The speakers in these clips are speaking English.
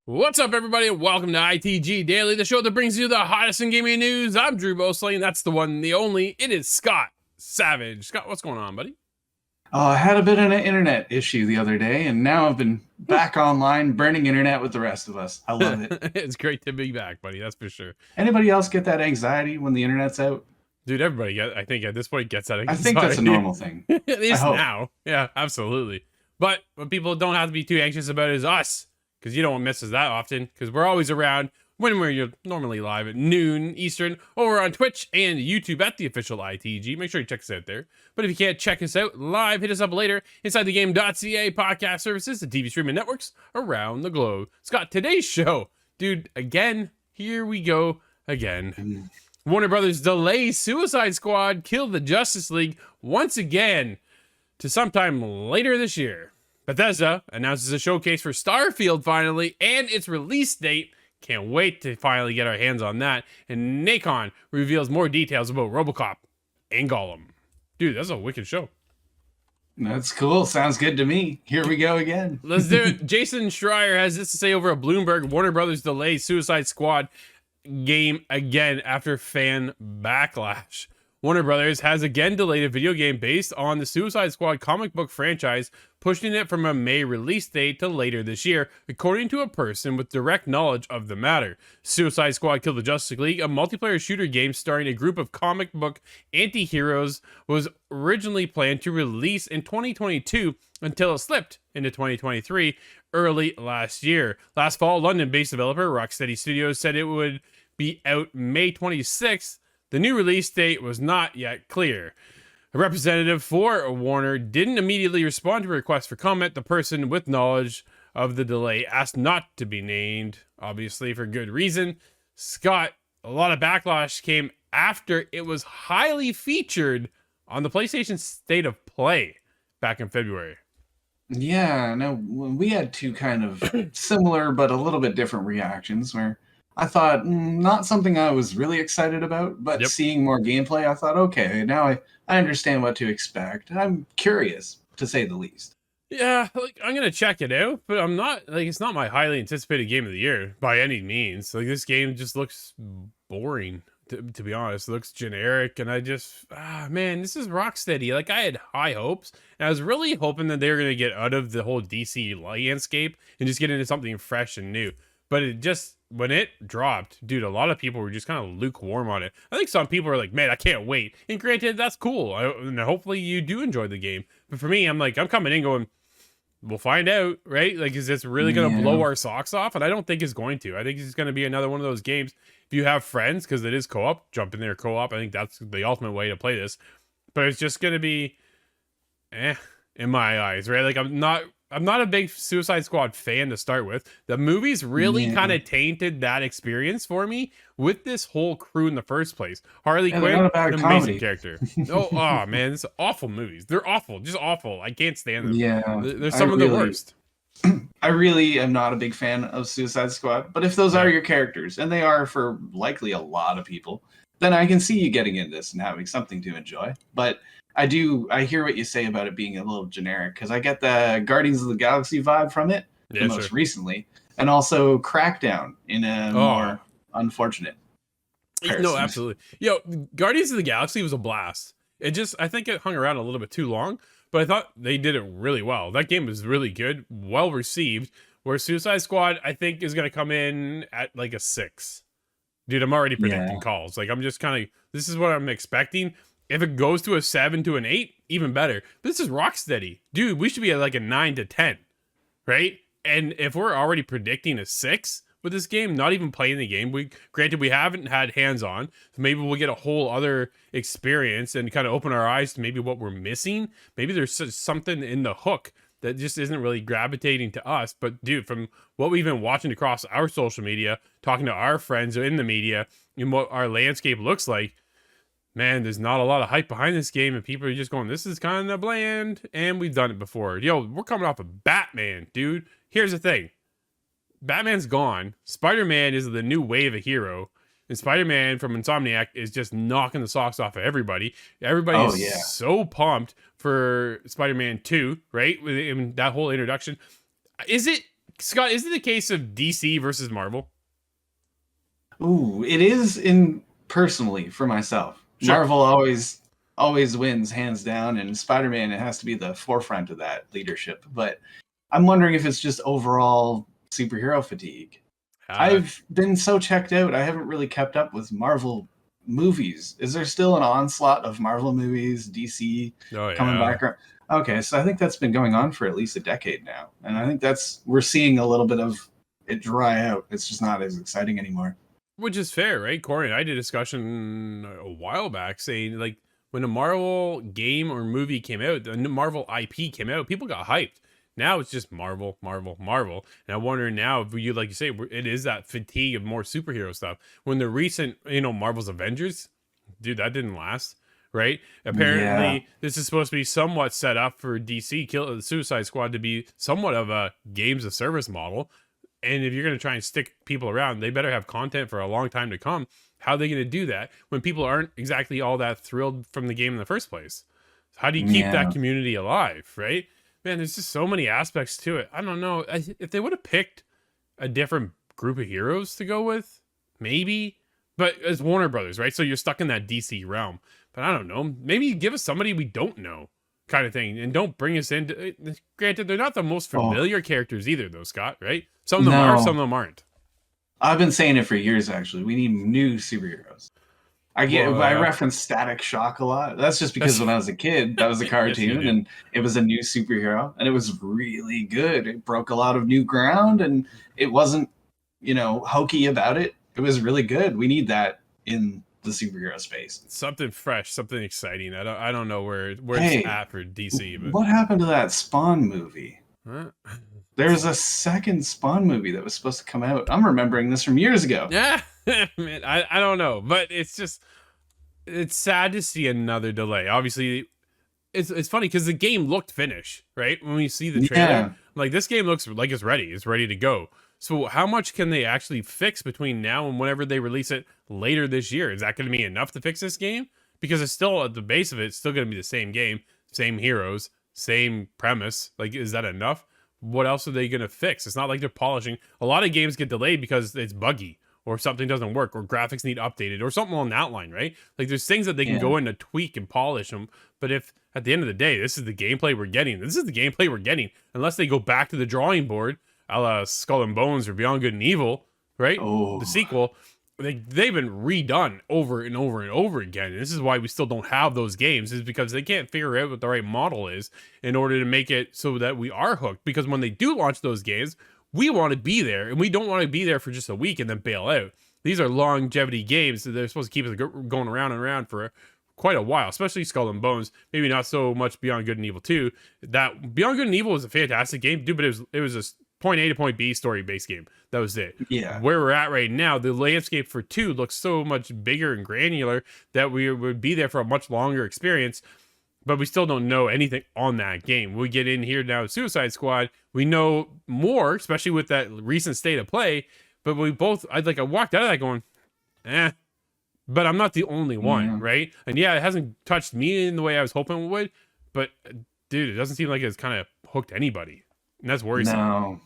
What's up, everybody, and welcome to ITG Daily, the show that brings you the hottest in gaming news. I'm Drew Bosley, and that's the one, the only. It is Scott Savage. Scott, what's going on, buddy? I had a bit of an internet issue the other day, and now I've been back online, burning internet with the rest of us. I love it. It's great to be back, buddy, that's for sure. Anybody else get that anxiety when the internet's out? Dude, everybody, I think at this point, gets that anxiety. I think that's a normal thing. It is now. Yeah, absolutely. But what people don't have to be too anxious about is us, because you don't miss us that often, because we're always around when we're normally live at noon Eastern over on Twitch and YouTube at the official ITG. Make sure you check us out there. But if you can't check us out live, hit us up later inside the game.ca podcast services and TV streaming networks around the globe. Scott, today's show, dude, again, here we go again. Warner Brothers delays Suicide Squad, kill the Justice League once again to sometime later this year. Bethesda announces a showcase for Starfield finally, and its release date. Can't wait to finally get our hands on that. And Nacon reveals more details about RoboCop and Gollum. Dude, that's a wicked show. That's cool. Sounds good to me. Here we go again. Let's do it. Jason Schreier has this to say over at Bloomberg. Warner Brothers delays Suicide Squad game again after fan backlash. Warner Brothers has again delayed a video game based on the Suicide Squad comic book franchise, pushing it from a May release date to later this year, according to a person with direct knowledge of the matter. Suicide Squad Kill the Justice League, a multiplayer shooter game starring a group of comic book anti-heroes, was originally planned to release in 2022 until it slipped into 2023 early last year. Last fall, London-based developer Rocksteady Studios said it would be out May 26th. The new release date was not yet clear. A representative for Warner didn't immediately respond to a request for comment. The person with knowledge of the delay asked not to be named, obviously for good reason. Scott, a lot of backlash came after it was highly featured on the PlayStation State of Play back in February. Yeah, no, we had two kind of similar but a little bit different reactions where I thought not something I was really excited about, but seeing more gameplay, I thought, okay, now I understand what to expect. I'm curious, to say the least. Yeah, like I'm gonna check it out, but I'm not it's not my highly anticipated game of the year by any means. Like this game just looks boring, to be honest. It looks generic, and I just man, this is Rocksteady. Like I had high hopes, and I was really hoping that they were gonna get out of the whole DC landscape and just get into something fresh and new. But it just, when it dropped, dude, a lot of people were just kind of lukewarm on it. I think some people are like, man, I can't wait. And granted, that's cool. And hopefully you do enjoy the game. But for me, I'm like, I'm coming in going, we'll find out, right? Like, is this really going to blow our socks off? And I don't think it's going to. I think it's going to be another one of those games. If you have friends, because it is co-op, jump in there co-op. I think that's the ultimate way to play this. But it's just going to be, in my eyes, right? Like, I'm not a big Suicide Squad fan to start with. The movies really kind of tainted that experience for me with this whole crew in the first place. Harley Quinn, an amazing character. Oh man, it's awful movies. They're awful, just awful. I can't stand them. Yeah, they're some of the worst. I really am not a big fan of Suicide Squad, but if those are your characters, and they are for likely a lot of people, then I can see you getting in this and having something to enjoy. But I hear what you say about it being a little generic, because I get the Guardians of the Galaxy vibe from it most recently, and also Crackdown in a more unfortunate comparison. No, absolutely. Yo, Guardians of the Galaxy was a blast. I think it hung around a little bit too long, but I thought they did it really well. That game was really good, well received, where Suicide Squad, I think, is going to come in at like a 6. Dude, I'm already predicting calls. Like, I'm just kind of, this is what I'm expecting. If it goes to a 7 to an 8, even better. This is Rocksteady. Dude, we should be at like a 9 to 10, right? And if we're already predicting a 6 with this game, not even playing the game, granted we haven't had hands-on, so maybe we'll get a whole other experience and kind of open our eyes to maybe what we're missing. Maybe there's something in the hook that just isn't really gravitating to us. But dude, from what we've been watching across our social media, talking to our friends in the media, and what our landscape looks like, man, there's not a lot of hype behind this game, and people are just going, this is kind of bland, and we've done it before. Yo, we're coming off of Batman, dude. Here's the thing. Batman's gone. Spider-Man is the new wave of hero, and Spider-Man from Insomniac is just knocking the socks off of everybody. Everybody is so pumped for Spider-Man 2, right? In that whole introduction. Is it Scott, is it a case of DC versus Marvel? Ooh, it is in personally for myself. Sure. Marvel always wins hands down, and Spider-Man, it has to be the forefront of that leadership. But I'm wondering if it's just overall superhero fatigue. I've been so checked out. I haven't really kept up with Marvel movies. Is there still an onslaught of Marvel movies, DC coming back? Okay, so I think that's been going on for at least a decade now. And I think we're seeing a little bit of it dry out. It's just not as exciting anymore. Which is fair, right? Corey and I did a discussion a while back saying, like, when a Marvel game or movie came out, the Marvel IP came out, people got hyped. Now it's just Marvel, Marvel, Marvel. And I wonder now, if you, like you say, it is that fatigue of more superhero stuff. When the recent, Marvel's Avengers, dude, that didn't last, right? Apparently, this is supposed to be somewhat set up for DC, the Suicide Squad, to be somewhat of a games of service model. And if you're going to try and stick people around, they better have content for a long time to come. How are they going to do that when people aren't exactly all that thrilled from the game in the first place? How do you keep that community alive, right? Man, there's just so many aspects to it. I don't know. If they would have picked a different group of heroes to go with, maybe. But it's Warner Brothers, right? So you're stuck in that DC realm. But I don't know. Maybe give us somebody we don't know, kind of thing, and don't bring us into. Granted, they're not the most familiar characters either, though, Scott. Right? Some of them are, some of them aren't. I've been saying it for years. Actually, we need new superheroes. I reference Static Shock a lot. That's just because when I was a kid, that was a cartoon, yes, and it was a new superhero, and it was really good. It broke a lot of new ground, and it wasn't, hokey about it. It was really good. We need that in the superhero space. Something fresh, something exciting. I don't know where it's at for DC. But what happened to that Spawn movie? Huh? There's a second Spawn movie that was supposed to come out. I'm remembering this from years ago. Yeah, man, I don't know, but it's sad to see another delay. Obviously, it's funny because the game looked finished, right? When we see the trailer, like, this game looks like it's ready to go. So how much can they actually fix between now and whenever they release it later this year? Is that going to be enough to fix this game? Because it's still, at the base of it, it's still going to be the same game, same heroes, same premise. Like, is that enough? What else are they going to fix? It's not like they're polishing. A lot of games get delayed because it's buggy, or something doesn't work, or graphics need updated, or something along that line, right? Like, there's things that they can go in and tweak and polish them. But if at the end of the day, this is the gameplay we're getting, unless they go back to the drawing board, a la Skull and Bones or Beyond Good and Evil, right? The sequel, they've been redone over and over and over again. And this is why we still don't have those games, is because they can't figure out what the right model is in order to make it so that we are hooked. Because when they do launch those games, we want to be there, and we don't want to be there for just a week and then bail out. These are longevity games, so they're supposed to keep us going around and around for quite a while, especially Skull and Bones. Maybe not so much Beyond Good and Evil 2. That Beyond Good and Evil was a fantastic game, dude, but it was a point A to point B story-based game. That was it. Yeah. Where we're at right now, the landscape for 2 looks so much bigger and granular that we would be there for a much longer experience, but we still don't know anything on that game. We get in here now, Suicide Squad, we know more, especially with that recent state of play, but I walked out of that going, but I'm not the only one, right? And yeah, it hasn't touched me in the way I was hoping it would, but dude, it doesn't seem like it's kind of hooked anybody, and that's worrisome. No.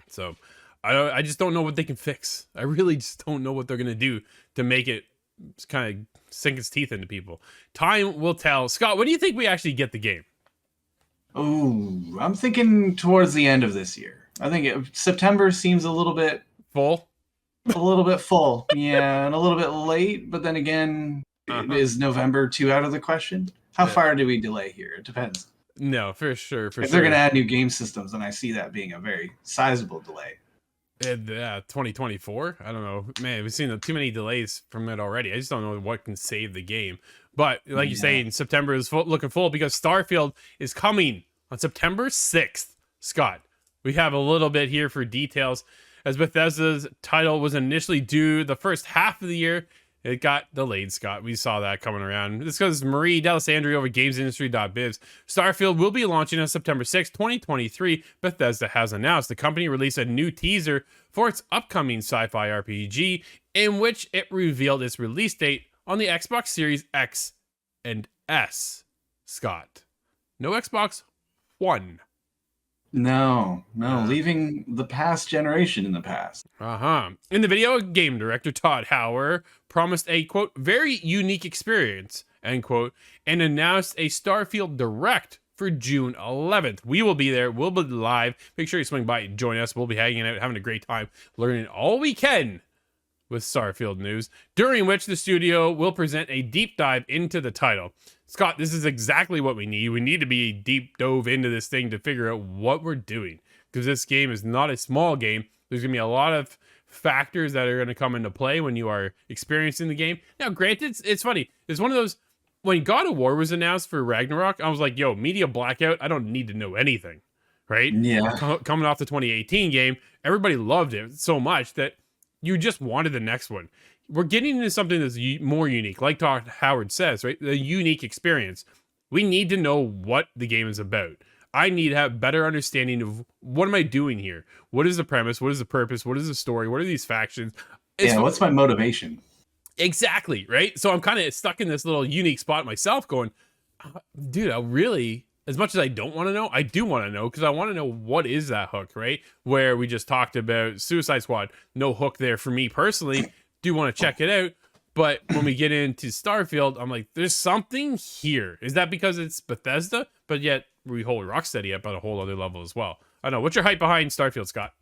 So I just don't know what they can fix. I really just don't know what they're going to do to make it kind of sink its teeth into people. Time will tell. Scott, when do you think we actually get the game? Oh, I'm thinking towards the end of this year. I think September seems a little bit full. A little bit full, yeah, and a little bit late. But then again, is November too out of the question? How far do we delay here? It depends. No, for sure. If they're going to add new game systems, then I see that being a very sizable delay. 2024? I don't know. Man, we've seen too many delays from it already. I just don't know what can save the game. But like you say, in September is looking full because Starfield is coming on September 6th. Scott, we have a little bit here for details. As Bethesda's title was initially due the first half of the year, it got delayed, Scott. We saw that coming around. This goes Marie D'Alessandro over GamesIndustry.biz. Starfield will be launching on September 6, 2023. Bethesda has announced the company released a new teaser for its upcoming sci-fi RPG, in which it revealed its release date on the Xbox Series X and S. Scott, no Xbox One. No, leaving the past generation in the past. In the video, game director Todd Howard promised a, quote, very unique experience, end quote, and announced a Starfield Direct for June 11th. We will be there. We'll be live. Make sure you swing by and join us. We'll be hanging out, having a great time, learning all we can with Starfield news, during which the studio will present a deep dive into the title. Scott, this is exactly what we need. We need to be deep dove into this thing to figure out what we're doing, because this game is not a small game. There's going to be a lot of factors that are going to come into play when you are experiencing the game. Now, granted, it's funny. It's one of those, when God of War was announced for Ragnarok, I was like, yo, media blackout, I don't need to know anything, right? Yeah. Coming off the 2018 game, everybody loved it so much that you just wanted the next one. We're getting into something that's more unique, like Todd Howard says, right? The unique experience. We need to know what the game is about. I need to have better understanding of what am I doing here? What is the premise? What is the purpose? What is the story? What are these factions? What's my motivation? Exactly, right? So I'm kind of stuck in this little unique spot myself going, dude, I really, as much as I don't want to know, I do want to know, because I want to know what is that hook, right? Where we just talked about Suicide Squad, no hook there for me personally. Do want to check it out, but when we get into Starfield, I'm like, there's something here. Is that because it's Bethesda? But yet we hold Rocksteady up at a whole other level as well. I know. What's your hype behind Starfield, Scott?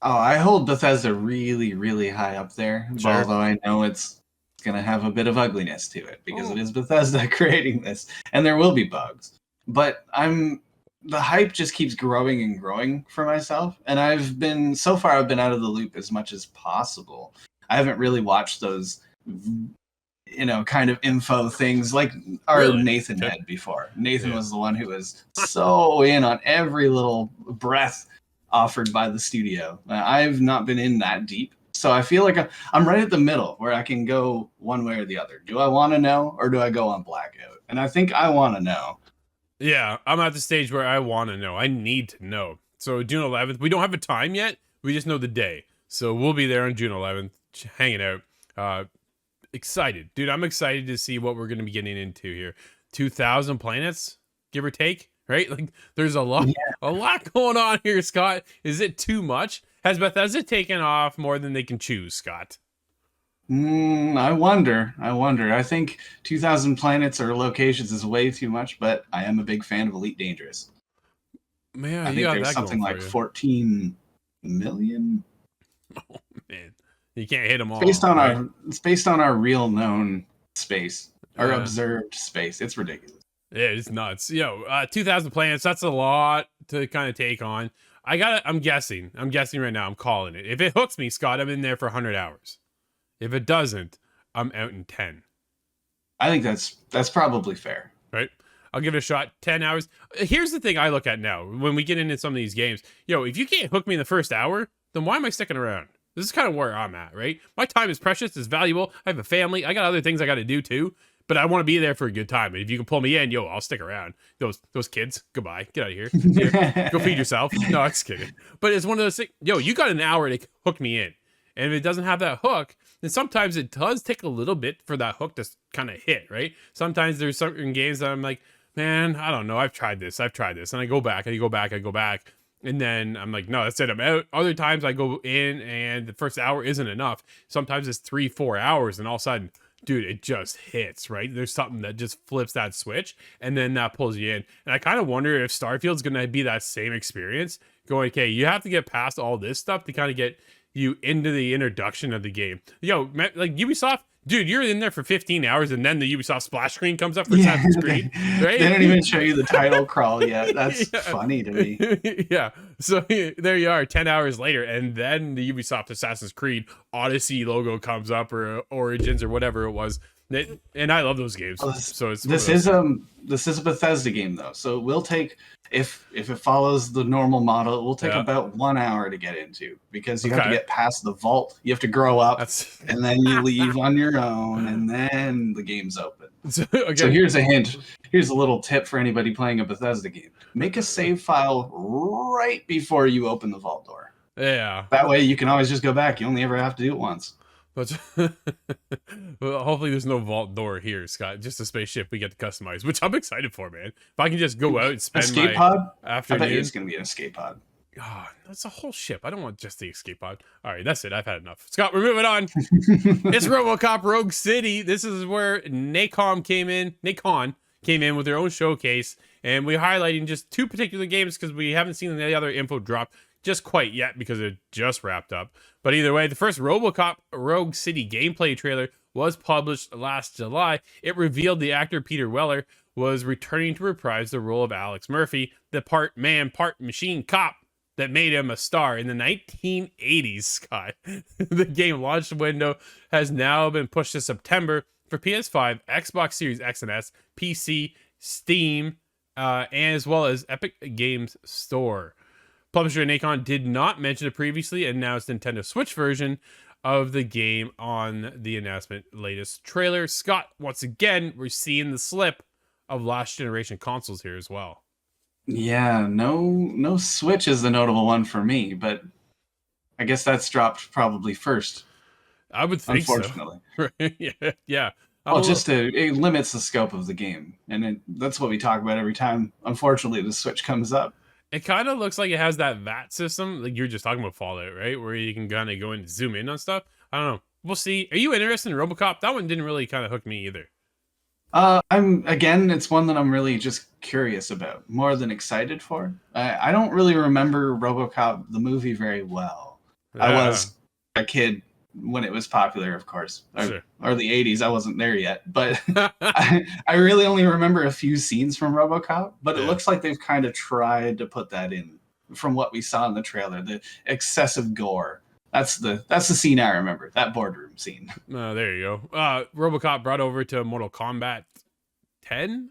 Oh, I hold Bethesda really, really high up there. Sure. Although I know it's going to have a bit of ugliness to it, because it is Bethesda creating this, and there will be bugs. But the hype just keeps growing and growing for myself, and I've been out of the loop as much as possible. I haven't really watched those, kind of info things like our Nathan had before. Nathan was the one who was so in on every little breath offered by the studio. I've not been in that deep, so I feel like I'm right at the middle where I can go one way or the other. Do I want to know, or do I go on blackout? And I think I want to know. Yeah, I'm at the stage where I want to know. I need to know. So June 11th, we don't have a time yet. We just know the day. So we'll be there on June 11th, hanging out. Excited, dude. I'm excited to see what we're going to be getting into here. 2,000 planets, give or take, right? Like, there's a lot going on here, Scott. Is it too much? Has Bethesda taken off more than they can chew, Scott? I wonder. I think 2,000 planets or locations is way too much, but I am a big fan of Elite Dangerous. Man, I think there's something like 14 million. Oh man, you can't hit them all. It's based on our real known space, our observed space. It's ridiculous. Yeah, it's nuts. 2,000 planets. That's a lot to kind of take on. I'm guessing right now. I'm calling it. If it hooks me, Scott, I'm in there for 100 hours. If it doesn't, I'm out in 10. I think that's probably fair. Right? I'll give it a shot. 10 hours. Here's the thing I look at now when we get into some of these games. If you can't hook me in the first hour, then why am I sticking around? This is kind of where I'm at, right? My time is precious. It's valuable. I have a family. I got other things I got to do too. But I want to be there for a good time. And if you can pull me in, I'll stick around. Those kids, goodbye. Get out of here. Go feed yourself. No, I'm just kidding. But it's one of those things. You got an hour to hook me in. And if it doesn't have that hook, then sometimes it does take a little bit for that hook to kind of hit, right? Sometimes there's certain games that I'm like, man, I don't know. I've tried this. And I go back. And then I'm like, no, that's it. I'm out. Other times I go in and the first hour isn't enough. Sometimes it's 3-4 hours and all of a sudden, dude, it just hits, right? There's something that just flips that switch and then that pulls you in. And I kind of wonder if Starfield's going to be that same experience going, okay, you have to get past all this stuff to kind of get you into the introduction of the game. Like Ubisoft, dude, you're in there for 15 hours and then the Ubisoft splash screen comes up for Assassin's Creed, right? They don't even show you the title crawl yet. That's funny to me. Yeah. So there you are 10 hours later, and then the Ubisoft Assassin's Creed Odyssey logo comes up, or Origins or whatever it was. And I love those games. So this is a Bethesda game though. So it will take, if it follows the normal model, it will take about 1 hour to get into, because you have to get past the vault. You have to grow up, and then you leave on your own, and then the game's open. So here's a hint. Here's a little tip for anybody playing a Bethesda game. Make a save file right before you open the vault door. Yeah. That way you can always just go back. You only ever have to do it once. But well, hopefully there's no vault door here, Scott. Just a spaceship we get to customize, which I'm excited for, man. If I can just go out and spend Escape my pod? I bet you afternoon. it's going to be an escape pod. Oh, that's a whole ship. I don't want just the escape pod. All right, that's it. I've had enough. Scott, we're moving on. It's RoboCop Rogue City. This is where Nacon came in with their own showcase, and we're highlighting just 2 particular games because we haven't seen the other info drop just quite yet because it just wrapped up. But either way, the first RoboCop Rogue City gameplay trailer was published last July. It revealed the actor Peter Weller was returning to reprise the role of Alex Murphy, the part man, part machine cop that made him a star in the 1980s, Scott. The game launch window has now been pushed to September for PS5, Xbox Series X and S, PC, Steam, and as well as Epic Games Store. Publisher Nacon did not mention the previously announced Nintendo Switch version of the game on the announcement latest trailer. Scott, once again, we're seeing the slip of last generation consoles here as well. Yeah, no Switch is the notable one for me, but I guess that's dropped probably first. I would think unfortunately. So. Yeah. Well, it limits the scope of the game, and that's what we talk about every time, unfortunately, the Switch comes up. It kind of looks like it has that VAT system, like you were just talking about Fallout, right? Where you can kind of go and zoom in on stuff. I don't know. We'll see. Are you interested in RoboCop? That one didn't really kind of hook me either. It's one that I'm really just curious about, more than excited for. I don't really remember RoboCop, the movie, very well. Yeah. I was a kid when it was popular, of course, or the 80s. I wasn't there yet, but I really only remember a few scenes from RoboCop, but it looks like they've kind of tried to put that in from what we saw in the trailer, the excessive gore. That's the scene I remember, that boardroom scene. Oh, there you go. RoboCop brought over to Mortal Kombat 10.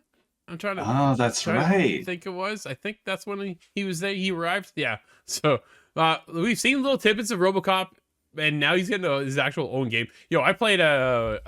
I'm trying to. Oh, that's right. I think it was. I think that's when he was there. He arrived. Yeah. So we've seen little tidbits of RoboCop, and now he's getting his actual own game. Yo, I played a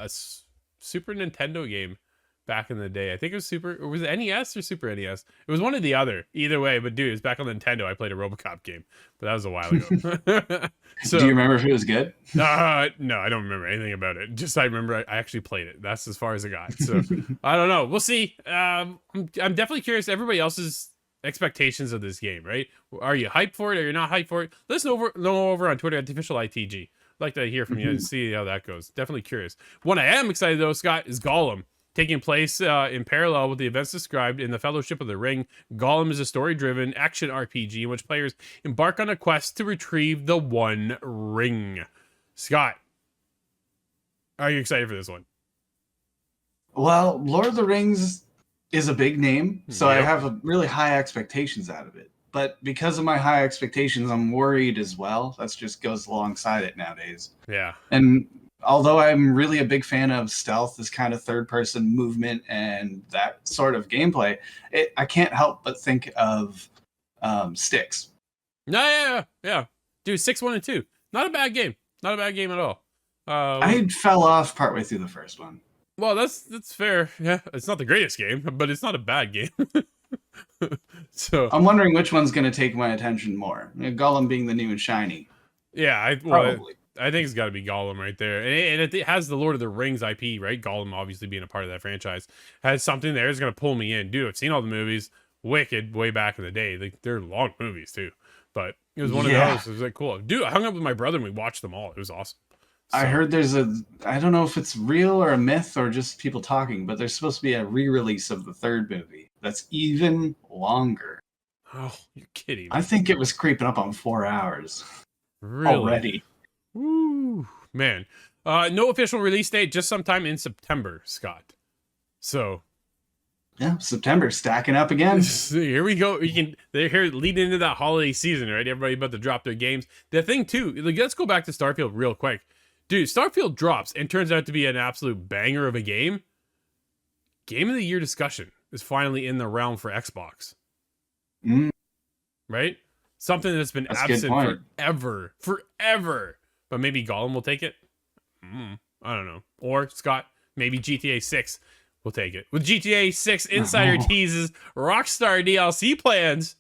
Super Nintendo game back in the day. I think it was was it NES or Super NES? It was one or the other. Either way, but dude, it's back on Nintendo. I played a RoboCop game, but that was a while ago. So, do you remember if it was good? No, I don't remember anything about it. Just I remember I actually played it. That's as far as I got. So I don't know. We'll see. I'm definitely curious everybody else's expectations of this game, right? Are you hyped for it or you're not hyped for it? Let us know over on Twitter at official ITG. I'd like to hear from you and see how that goes. Definitely curious. One I am excited though, Scott, is Gollum. Taking place in parallel with the events described in the Fellowship of the Ring, Gollum is a story-driven action RPG in which players embark on a quest to retrieve the One Ring. Scott, are you excited for this one? Well, Lord of the Rings is a big name, so I have really high expectations out of it. But because of my high expectations, I'm worried as well. That just goes alongside it nowadays. Yeah. And although I'm really a big fan of stealth, this kind of third-person movement and that sort of gameplay, I can't help but think of Styx. Yeah. Dude, 6, 1, and 2. Not a bad game. Not a bad game at all. I fell off partway through the first one. Well, that's fair. Yeah, it's not the greatest game, but it's not a bad game. So I'm wondering which one's going to take my attention more. Gollum being the new and shiny. Yeah, probably. I think it's got to be Gollum right there. And it has the Lord of the Rings IP, right? Gollum obviously being a part of that franchise. Has something there that's going to pull me in. Dude, I've seen all the movies. Wicked way back in the day. They're long movies too. But it was one of those. It was like cool. Dude, I hung up with my brother and we watched them all. It was awesome. So, I heard I don't know if it's real or a myth or just people talking, but there's supposed to be a re-release of the third movie that's even longer. Oh, you're kidding me. I think it was creeping up on 4 hours. Really? Already. Woo, man. No official release date, just sometime in September, Scott. So yeah, September stacking up again. Here we go. They're here leading into that holiday season, right? Everybody about to drop their games. The thing too, let's go back to Starfield real quick. Dude, Starfield drops and turns out to be an absolute banger of a game. Game of the Year discussion is finally in the realm for Xbox. Right? Something that's been absent forever. But maybe Gollum will take it. I don't know. Or, Scott, maybe GTA 6 will take it. With GTA 6 Insider teases Rockstar DLC plans.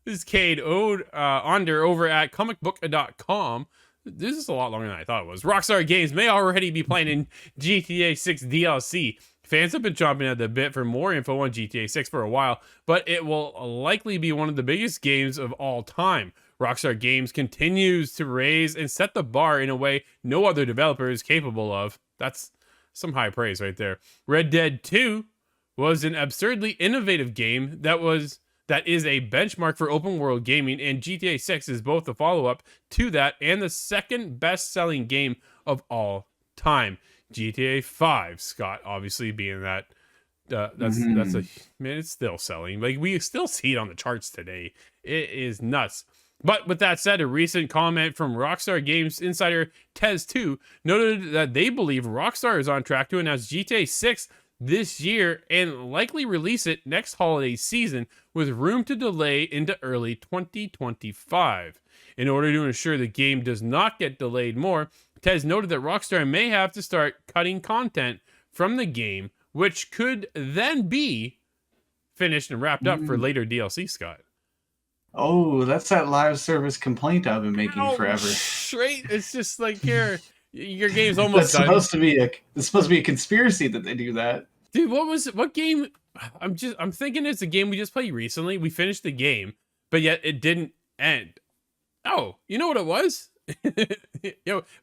This is Cade Onder over at comicbook.com. this is a lot longer than I thought it was. Rockstar Games may already be planning GTA 6 DLC. Fans have been chomping at the bit for more info on GTA 6 for a while, but it will likely be one of the biggest games of all time. Rockstar Games continues to raise and set the bar in a way no other developer is capable of. That's some high praise right there. Red Dead 2 was an absurdly innovative game that is a benchmark for open world gaming, and GTA 6 is both the follow-up to that and the second best-selling game of all time. GTA 5, Scott, obviously being that that's a man, it's still selling. Like, we still see it on the charts today. It is nuts. But with that said, a recent comment from Rockstar Games insider Tez2 noted that they believe Rockstar is on track to announce GTA 6 this year and likely release it next holiday season, with room to delay into early 2025. In order to ensure the game does not get delayed more, Tez noted that Rockstar may have to start cutting content from the game, which could then be finished and wrapped up for later DLC, Scott. Oh, that's that live service complaint I've been making forever. Straight, it's just like your game's almost done. It's supposed to be a conspiracy that they do that. Dude, what game? I'm thinking it's a game we just played recently. We finished the game, but yet it didn't end. Oh, you know what it was?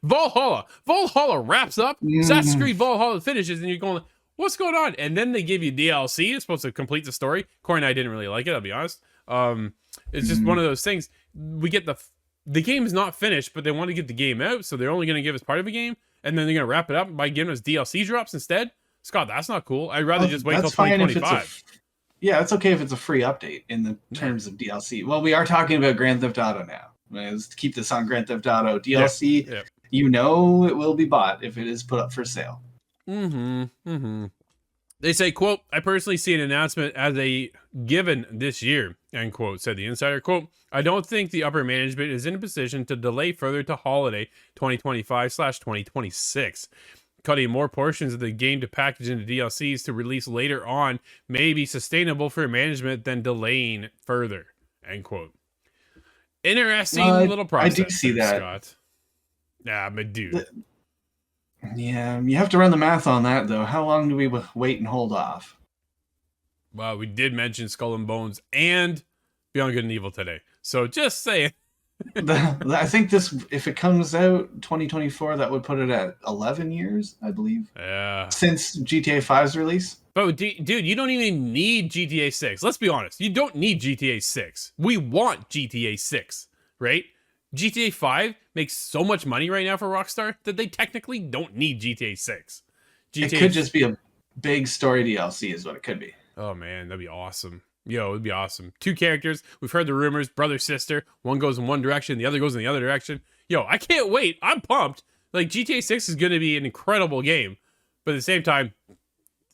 Valhalla. Valhalla wraps up. Assassin's Creed Valhalla finishes, and you're going, what's going on? And then they give you DLC. It's supposed to complete the story. Corey and I didn't really like it, I'll be honest. It's just one of those things. We get the game is not finished, but they want to get the game out, so they're only going to give us part of a game, and then they're going to wrap it up by giving us DLC drops instead. Scott, that's not cool. I'd rather just wait till 2025. Yeah, it's okay if it's a free update in the terms of DLC. Well, we are talking about Grand Theft Auto now. Let's keep this on Grand Theft Auto DLC. Yep. You know it will be bought if it is put up for sale. They say, quote, I personally see an announcement as a given this year, end quote, said the insider. Quote, I don't think the upper management is in a position to delay further to holiday 2025/2026. Cutting more portions of the game to package into DLCs to release later on may be sustainable for management than delaying further, end quote. Interesting little process. I do see that. Scott. Yeah, but dude. Yeah, you have to run the math on that, though. How long do we wait and hold off? Well, we did mention Skull and Bones and Beyond Good and Evil today. So just saying. I think if it comes out 2024, that would put it at 11 years, I believe. Yeah. Since GTA 5's release. But dude, you don't even need GTA 6. Let's be honest. You don't need GTA 6. We want GTA 6, right? GTA 5 makes so much money right now for Rockstar that they technically don't need GTA 6. It could just be a big story DLC is what it could be. Oh, man, that'd be awesome. Yo, it'd be awesome. 2 characters. We've heard the rumors. Brother, sister. One goes in one direction. The other goes in the other direction. Yo, I can't wait. I'm pumped. Like, GTA 6 is going to be an incredible game. But at the same time,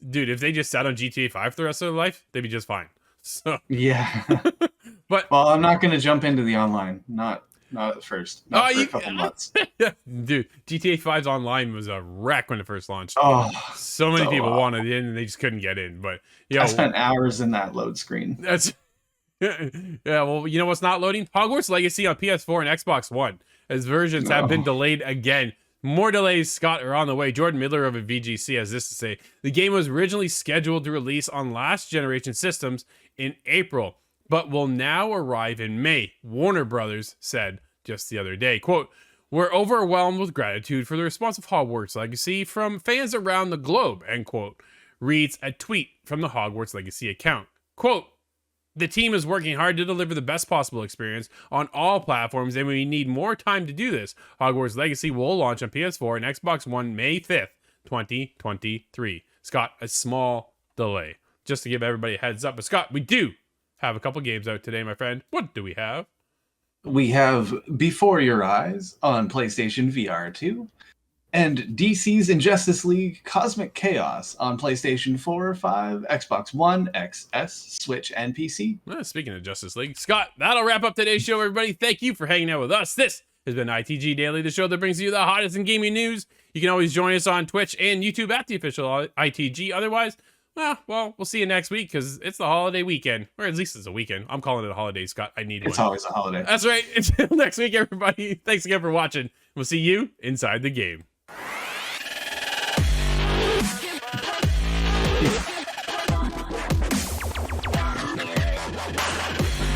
dude, if they just sat on GTA 5 for the rest of their life, they'd be just fine. So yeah. But well, I'm not going to jump into the online. Not at first. Not for a couple months. Dude, GTA 5's online was a wreck when it first launched. Oh, so many people wanted in and they just couldn't get in. But yeah, I spent hours in that load screen. That's yeah. Well, you know what's not loading? Hogwarts Legacy on PS4 and Xbox One, as versions have been delayed again. More delays, Scott, are on the way. Jordan Midler of a VGC has this to say: the game was originally scheduled to release on last generation systems in April, but will now arrive in May, Warner Brothers said just the other day. Quote, we're overwhelmed with gratitude for the response of Hogwarts Legacy from fans around the globe, end quote, reads a tweet from the Hogwarts Legacy account. Quote, the team is working hard to deliver the best possible experience on all platforms, and we need more time to do this. Hogwarts Legacy will launch on PS4 and Xbox One May 5th, 2023. Scott, a small delay. Just to give everybody a heads up. But Scott, we do have a couple games out today, my friend. What do we have? We have Before Your Eyes on PlayStation VR 2, and DC's Injustice League Cosmic Chaos on PlayStation 4, 5, Xbox One, XS, Switch, and PC. Well, speaking of Justice League, Scott, that'll wrap up today's show, everybody. Thank you for hanging out with us. This has been ITG Daily, the show that brings you the hottest in gaming news. You can always join us on Twitch and YouTube at the official ITG. Otherwise, Well, we'll see you next week because it's the holiday weekend, or at least it's a weekend. I'm calling it a holiday, Scott. I need It's one. always a holiday. That's right. Until next week, everybody. Thanks again for watching. We'll see you inside the game.